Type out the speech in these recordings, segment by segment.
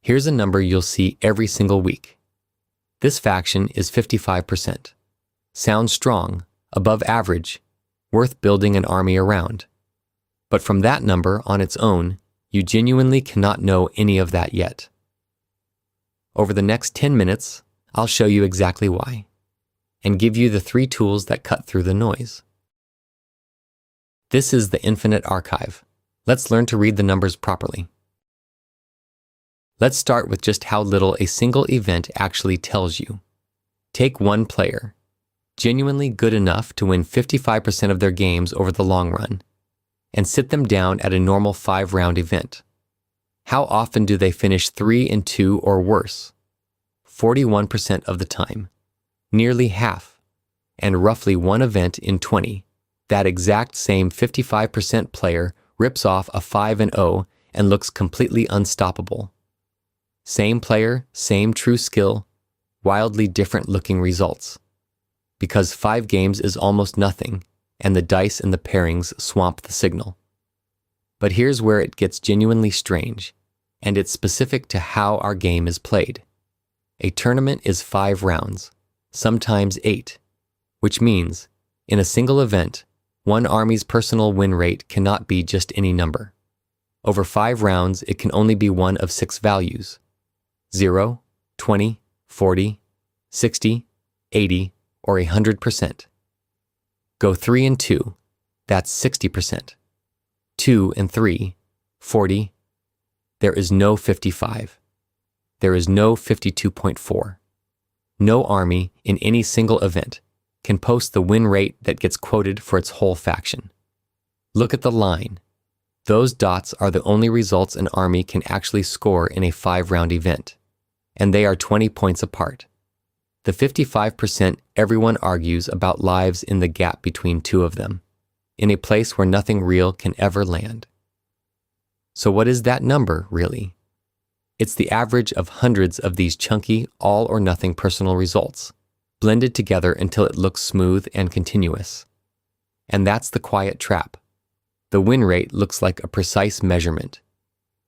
Here's a number you'll see every single week. This faction is 55%. Sounds strong, above average, worth building an army around. But from that number on its own, you genuinely cannot know any of that yet. Over the next 10 minutes, I'll show you exactly why, and give you the 3 tools that cut through the noise. This is the Infinite Archive. Let's learn to read the numbers properly. Let's start with just how little a single event actually tells you. Take one player, genuinely good enough to win 55% of their games over the long run, and sit them down at a normal 5-round event. How often do they finish 3-2 or worse? 41% of the time, nearly half, and roughly one event in 20. That exact same 55% player rips off a 5-0 and looks completely unstoppable. Same player, same true skill, wildly different looking results. Because 5 games is almost nothing, and the dice and the pairings swamp the signal. But here's where it gets genuinely strange, and it's specific to how our game is played. A tournament is 5 rounds, sometimes 8, which means, in a single event, one army's personal win rate cannot be just any number. Over 5 rounds, it can only be one of 6 values: 0, 20, 40, 60, 80, or 100%. Go 3-2, that's 60%. 2-3, 40. There is no 55. There is no 52.4. No army in any single event can post the win rate that gets quoted for its whole faction. Look at the line. Those dots are the only results an army can actually score in a 5-round event, and they are 20 points apart. The 55% everyone argues about lives in the gap between 2 of them, in a place where nothing real can ever land. So what is that number, really? It's the average of hundreds of these chunky, all-or-nothing personal results, blended together until it looks smooth and continuous. And that's the quiet trap. The win rate looks like a precise measurement,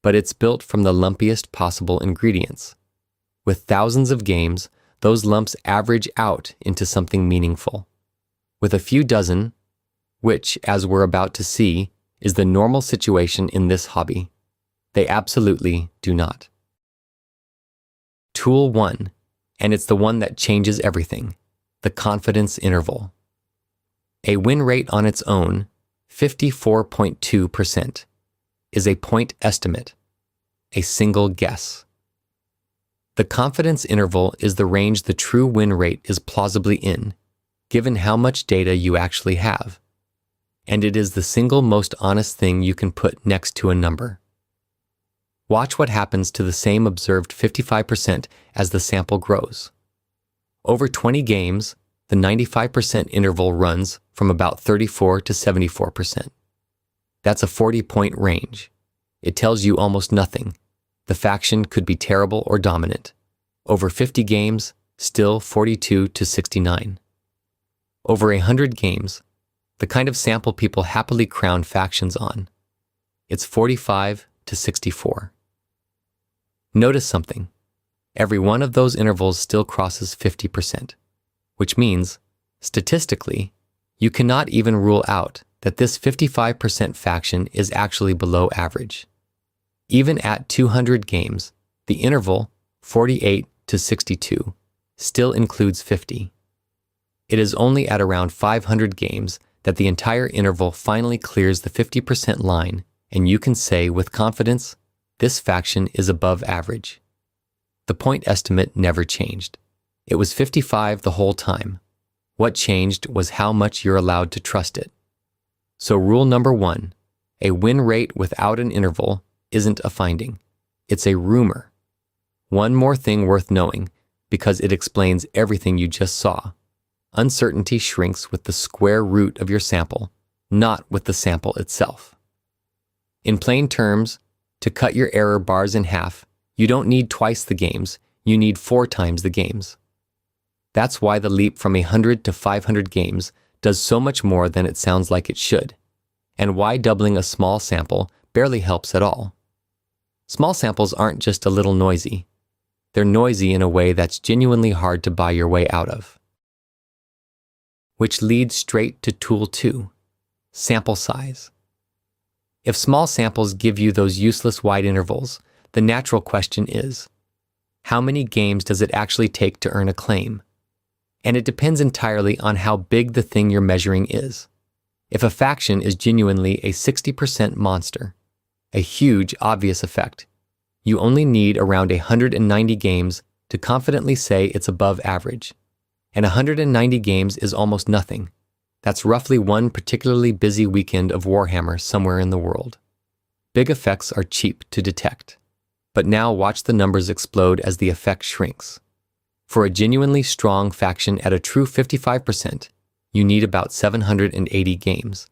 but it's built from the lumpiest possible ingredients. With thousands of games, those lumps average out into something meaningful. With a few dozen, which, as we're about to see, is the normal situation in this hobby, they absolutely do not. Tool 1, and it's the one that changes everything: the confidence interval. A win rate on its own, 54.2%, is a point estimate, a single guess. The confidence interval is the range the true win rate is plausibly in, given how much data you actually have. And it is the single most honest thing you can put next to a number. Watch what happens to the same observed 55% as the sample grows. Over 20 games, the 95% interval runs from about 34 to 74%. That's a 40-point range. It tells you almost nothing. The faction could be terrible or dominant. Over 50 games, still 42 to 69. Over 100 games, the kind of sample people happily crown factions on, it's 45 to 64. Notice something. Every one of those intervals still crosses 50%, which means, statistically, you cannot even rule out that this 55% faction is actually below average. Even at 200 games, the interval, 48 to 62, still includes 50. It is only at around 500 games that the entire interval finally clears the 50% line, and you can say with confidence, this faction is above average. The point estimate never changed. It was 55 the whole time. What changed was how much you're allowed to trust it. So rule number 1, a win rate without an interval isn't a finding. It's a rumor. One more thing worth knowing, because it explains everything you just saw. Uncertainty shrinks with the square root of your sample, not with the sample itself. In plain terms, to cut your error bars in half, you don't need twice the games, you need 4 times the games. That's why the leap from 100 to 500 games does so much more than it sounds like it should, and why doubling a small sample barely helps at all. Small samples aren't just a little noisy. They're noisy in a way that's genuinely hard to buy your way out of. Which leads straight to tool 2, sample size. If small samples give you those useless wide intervals, the natural question is, how many games does it actually take to earn a claim? And it depends entirely on how big the thing you're measuring is. If a faction is genuinely a 60% monster, a huge obvious effect, you only need around 190 games to confidently say it's above average. And 190 games is almost nothing. That's roughly one particularly busy weekend of Warhammer somewhere in the world. Big effects are cheap to detect. But now watch the numbers explode as the effect shrinks. For a genuinely strong faction at a true 55%, you need about 780 games.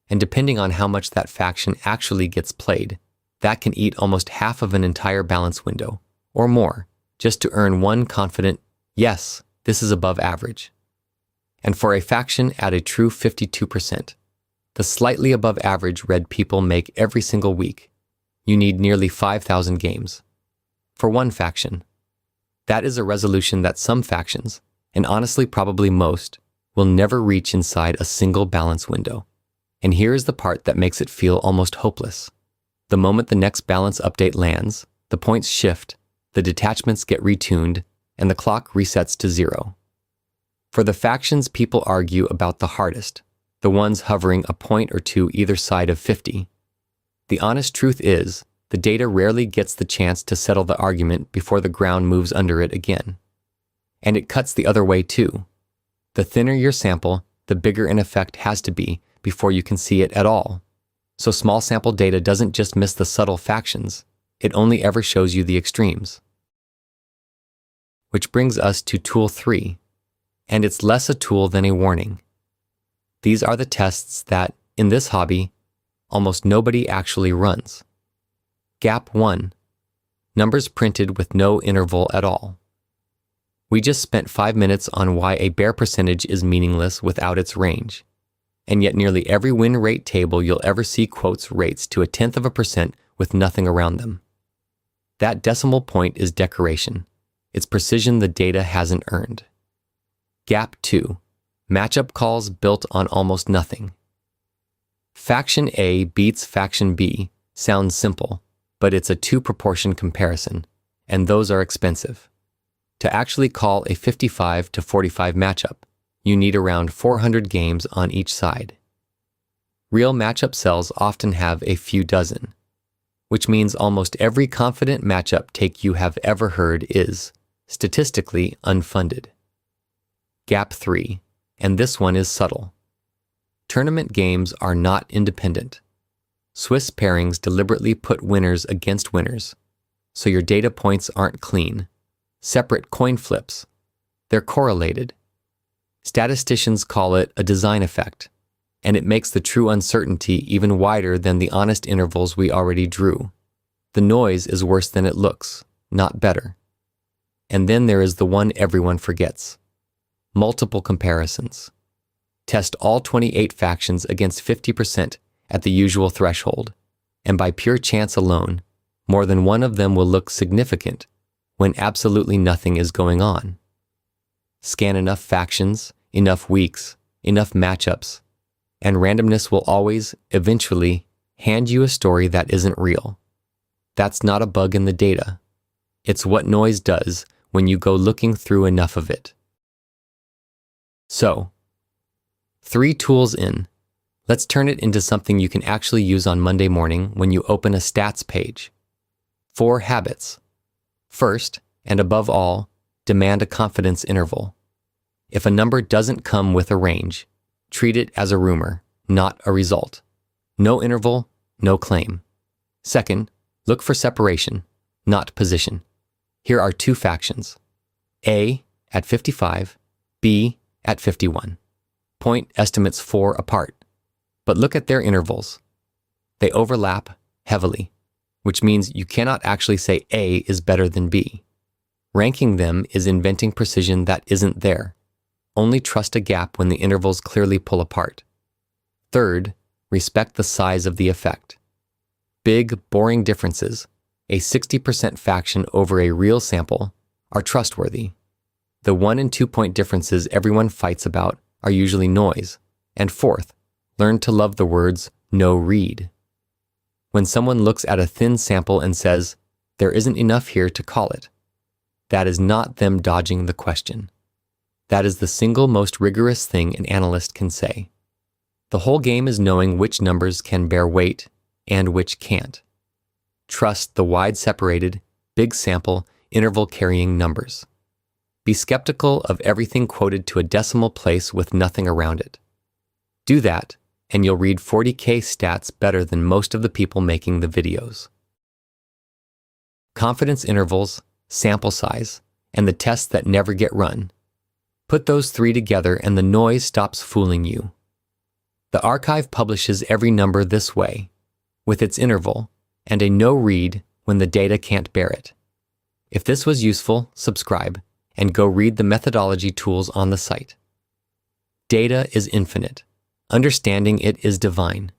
And depending on how much that faction actually gets played, that can eat almost half of an entire balance window, or more, just to earn one confident, yes, this is above average. And for a faction at a true 52%, the slightly above average red people make every single week, you need nearly 5,000 games. For one faction. That is a resolution that some factions, and honestly probably most, will never reach inside a single balance window. And here is the part that makes it feel almost hopeless. The moment the next balance update lands, the points shift, the detachments get retuned, and the clock resets to 0. For the factions people argue about the hardest, the ones hovering a point or two either side of 50, the honest truth is, the data rarely gets the chance to settle the argument before the ground moves under it again. And it cuts the other way too. The thinner your sample, the bigger an effect has to be before you can see it at all. So small sample data doesn't just miss the subtle factions, it only ever shows you the extremes. Which brings us to tool 3, and it's less a tool than a warning. These are the tests that, in this hobby, almost nobody actually runs. Gap 1. Numbers printed with no interval at all. We just spent 5 minutes on why a bare percentage is meaningless without its range. And yet nearly every win rate table you'll ever see quotes rates to 0.1% with nothing around them. That decimal point is decoration. It's precision the data hasn't earned. Gap 2. Matchup calls built on almost nothing. Faction A beats Faction B sounds simple, but it's a 2-proportion comparison, and those are expensive. To actually call a 55 to 45 matchup, you need around 400 games on each side. Real matchup cells often have a few dozen, which means almost every confident matchup take you have ever heard is, statistically, unfunded. Gap 3, and this one is subtle. Tournament games are not independent. Swiss pairings deliberately put winners against winners, so your data points aren't clean. Separate coin flips. They're correlated. Statisticians call it a design effect, and it makes the true uncertainty even wider than the honest intervals we already drew. The noise is worse than it looks, not better. And then there is the one everyone forgets. Multiple comparisons. Test all 28 factions against 50% at the usual threshold, and by pure chance alone, more than one of them will look significant when absolutely nothing is going on. Scan enough factions, enough weeks, enough matchups, and randomness will always, eventually, hand you a story that isn't real. That's not a bug in the data. It's what noise does when you go looking through enough of it. So, 3 tools in. Let's turn it into something you can actually use on Monday morning when you open a stats page. 4 habits. First, and above all, demand a confidence interval. If a number doesn't come with a range, treat it as a rumor, not a result. No interval, no claim. Second, look for separation, not position. Here are 2 factions. A at 55, B at 51. Point estimates 4 apart. But look at their intervals. They overlap heavily, which means you cannot actually say A is better than B. Ranking them is inventing precision that isn't there. Only trust a gap when the intervals clearly pull apart. Third, respect the size of the effect. Big, boring differences, a 60% faction over a real sample, are trustworthy. The 1 and 2 point differences everyone fights about are usually noise. And fourth, learn to love the words no read. When someone looks at a thin sample and says, there isn't enough here to call it, that is not them dodging the question. That is the single most rigorous thing an analyst can say. The whole game is knowing which numbers can bear weight and which can't. Trust the wide-separated, big sample, interval-carrying numbers. Be skeptical of everything quoted to a decimal place with nothing around it. Do that, and you'll read 40K stats better than most of the people making the videos. Confidence intervals, sample size, and the tests that never get run. Put those three together and the noise stops fooling you. The archive publishes every number this way, with its interval, and a no read when the data can't bear it. If this was useful, subscribe, and go read the methodology tools on the site. Data is infinite. Understanding it is divine.